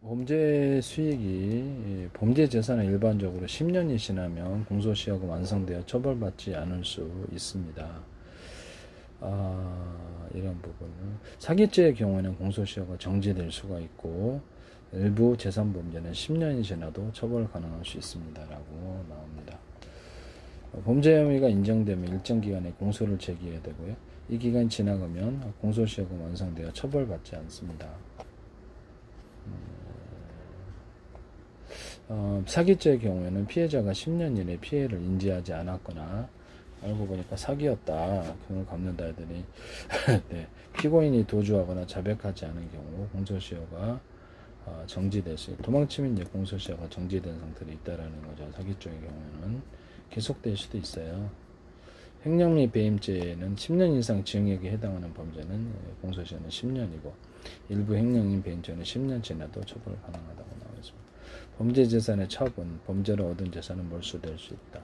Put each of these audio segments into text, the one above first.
범죄 수익이 범죄 재산은 일반적으로 10년이 지나면 공소시효가 완성되어 처벌받지 않을 수 있습니다. 이런 부분은 사기죄의 경우에는 공소시효가 정지될 수가 있고 일부 재산범죄는 10년이 지나도 처벌 가능할 수 있습니다. 라고 나옵니다. 범죄 혐의가 인정되면 일정 기간에 공소를 제기해야 되고요. 이 기간이 지나가면 공소시효가 완성되어 처벌받지 않습니다. 사기죄의 경우에는 피해자가 10년 이내 피해를 인지하지 않았거나 알고 보니까 사기였다, 돈을 갚는다 하더니 네, 피고인이 도주하거나 자백하지 않은 경우 공소시효가 정지될 수 있고, 도망치면 이제 공소시효가 정지된 상태로 있다라는 거죠. 사기죄의 경우에는 계속될 수도 있어요. 횡령 및 배임죄는 10년 이상 징역에 해당하는 범죄는 공소시효는 10년이고 일부 횡령인 배임죄는 10년 지나도 처벌 가능하다고 나와 있습니다. 범죄 재산의 처분, 범죄로 얻은 재산은 몰수될 수 있다.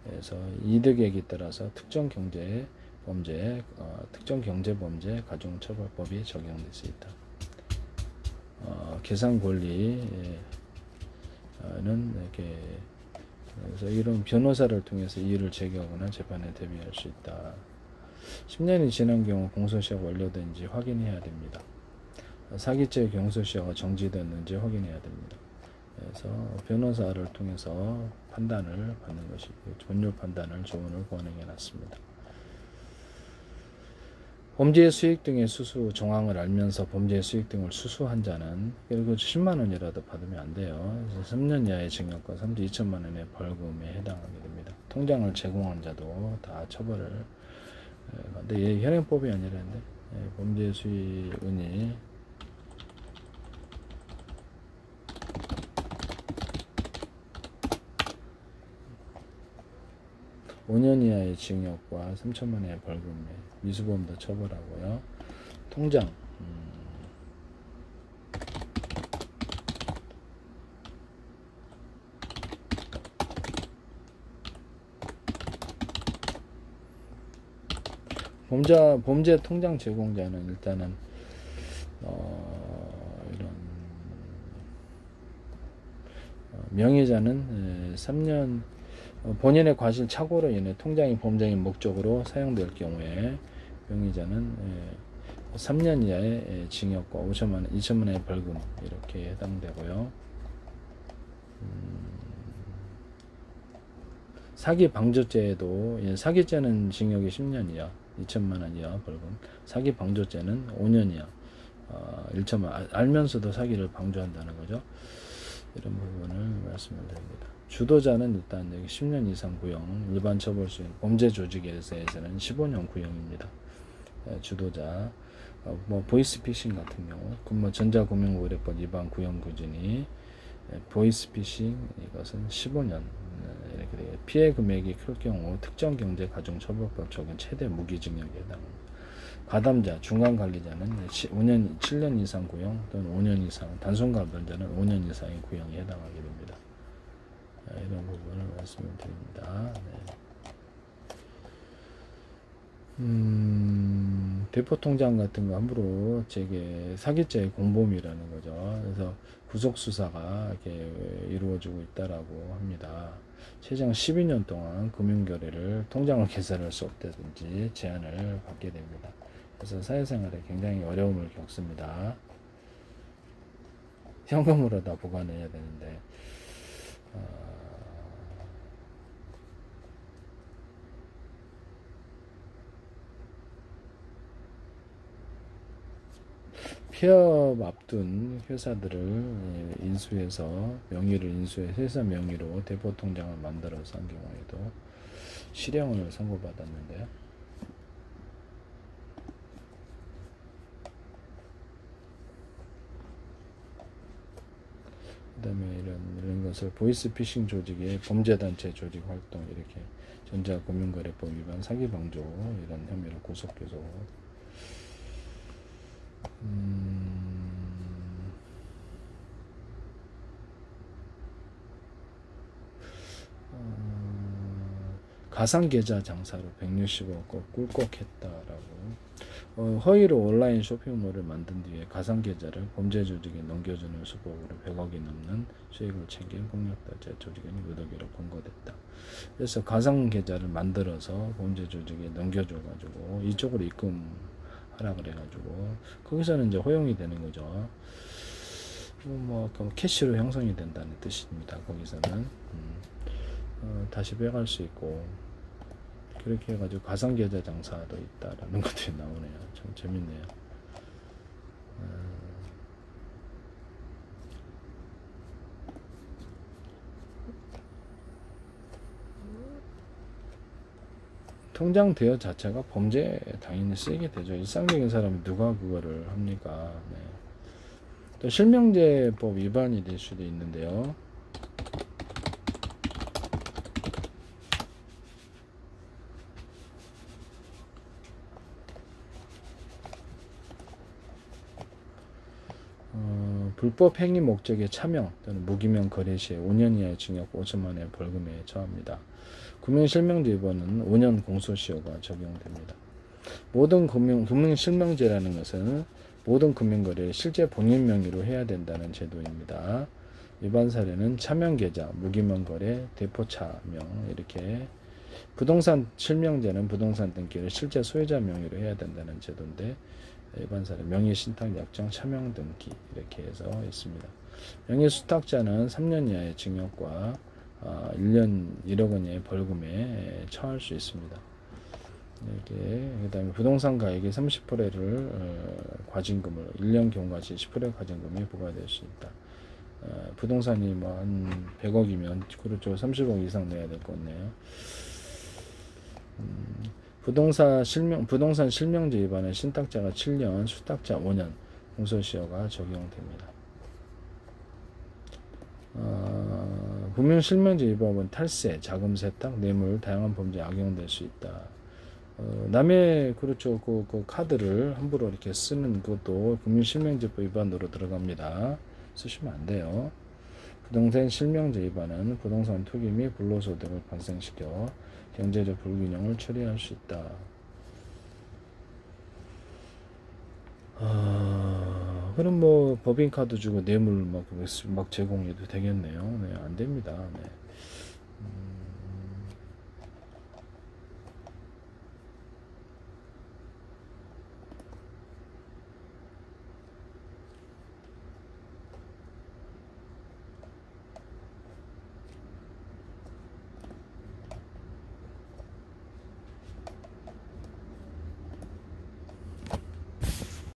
그래서 이득액에 따라서 특정 경제 범죄 가중처벌법이 적용될 수 있다. 계산 권리는 이렇게 그래서 이런 변호사를 통해서 이의를 제기하거나 재판에 대비할 수 있다. 10년이 지난 경우 공소시효가 완료된지 확인해야 됩니다. 사기죄 공소시효가 정지됐는지 확인해야 됩니다. 그래서 변호사를 통해서 판단을 받는 것이고 법률 판단을 조언을 권하게 놨습니다. 범죄의 수익 등의 수수 정황을 알면서 범죄의 수익 등을 수수한 자는 그리고 10만 원이라도 받으면 안 돼요. 그래서 3년 이하의 징역과 3조 2천만 원의 벌금에 해당하게 됩니다. 통장을 제공한 자도 다 처벌을. 근데 얘 현행법이 아니라는데 범죄 수익은이 5년 이하의 징역과 3천만 원의 벌금에 미수범도 처벌하고요. 통장 범죄 통장 제공자는 일단은 이런 명의자는 3년 본인의 과실 착오로 인해 통장이 범죄인 목적으로 사용될 경우에 명의자는 3년 이하의 징역과 5천만 원, 2천만 원의 벌금 이렇게 해당되고요. 사기 방조죄에도 사기죄는 징역이 10년 이하, 2천만 원 이하 벌금. 사기 방조죄는 5년 이하, 1천만 원. 알면서도 사기를 방조한다는 거죠. 이런 부분을 말씀을 드립니다. 주도자는 일단 여기 10년 이상 구형, 일반 처벌 수행, 범죄 조직에 대해서는 15년 구형입니다. 주도자, 보이스피싱 같은 경우, 전자금융거래법 위반 구형 기준이 보이스피싱 이것은 15년 이렇게 돼요. 피해 금액이 클 경우 특정 경제 가중 처벌법 적용 최대 무기징역에 해당합니다. 가담자, 중간관리자는 7년 이상 구형 또는 5년 이상, 단순가담자는 5년 이상의 구형에 해당하게 됩니다. 이런 부분을 말씀을 드립니다. 네. 대포통장 같은 거 함부로 사기죄의 공범이라는 거죠. 그래서 구속수사가 이렇게 이루어지고 있다라고 합니다. 최장 12년 동안 금융거래를 통장을 개설할 수 없다든지 제한을 받게 됩니다. 그래서 사회생활에 굉장히 어려움을 겪습니다. 현금으로 다 보관해야 되는데 폐업 앞둔 회사들을 인수해서 회사 명의로 대포통장을 만들어서 한 경우에도 실형을 선고받았는데요. 그 다음에 이런 것을 보이스피싱 조직의 범죄단체 조직 활동, 이렇게 전자금융거래법 위반, 사기방조 이런 혐의로 구속기소. 가상계좌 장사로 165억 꿀꺽했다라고. 허위로 온라인 쇼핑몰을 만든 뒤에 가상계좌를 범죄 조직에 넘겨주는 수법으로 100억이 넘는 수익을 챙긴 폭력단체 조직원이 무더기로 검거됐다. 그래서 가상계좌를 만들어서 범죄 조직에 넘겨줘가지고 이쪽으로 입금하라 그래가지고 거기서는 이제 허용이 되는 거죠. 그럼 캐시로 형성이 된다는 뜻입니다. 거기서는 다시 빼갈 수 있고, 그렇게 해가지고 가상계좌 장사도 있다라는 것들이 나오네요. 참 재밌네요. 통장 대여 자체가 범죄에 당연히 쓰이게 되죠. 일상적인 사람이 누가 그거를 합니까? 네. 또 실명제법 위반이 될 수도 있는데요. 불법 행위 목적의 차명 또는 무기명 거래 시에 5년 이하의 징역 5천만 원의 벌금에 처합니다. 금융실명제 위반은 5년 공소시효가 적용됩니다. 모든 금융실명제라는 것은 모든 금융거래를 실제 본인 명의로 해야 된다는 제도입니다. 위반 사례는 차명계좌, 무기명거래, 대포차명 이렇게. 부동산 실명제는 부동산 등기를 실제 소유자 명의로 해야 된다는 제도인데, 위반 사례 명의신탁 약정 차명 등기 이렇게 해서 있습니다. 명의수탁자는 3년 이하의 징역과 1년 1억 원 이하의 벌금에 처할 수 있습니다. 그 다음에 부동산 가액의 30%를 과징금을 1년 경과시 10%의 과징금이 부과될 수 있다. 부동산이 뭐 한 100억이면 그렇죠. 30억 이상 내야 될 것 같네요. 부동산 실명제 위반은 신탁자가 7년, 수탁자 5년 공소시효가 적용됩니다. 금융실명제 위반은 탈세, 자금 세탁, 뇌물, 다양한 범죄에 악용될 수 있다. 남의 그렇죠 그 카드를 함부로 이렇게 쓰는 것도 금융실명제법 위반으로 들어갑니다. 쓰시면 안 돼요. 부동산 실명제 위반은 부동산 투기 및 불로소득을 발생시켜 경제적 불균형을 처리할 수 있다. 그럼 뭐 법인카드 주고 뇌물 막 제공해도 되겠네요. 네, 안 됩니다. 네.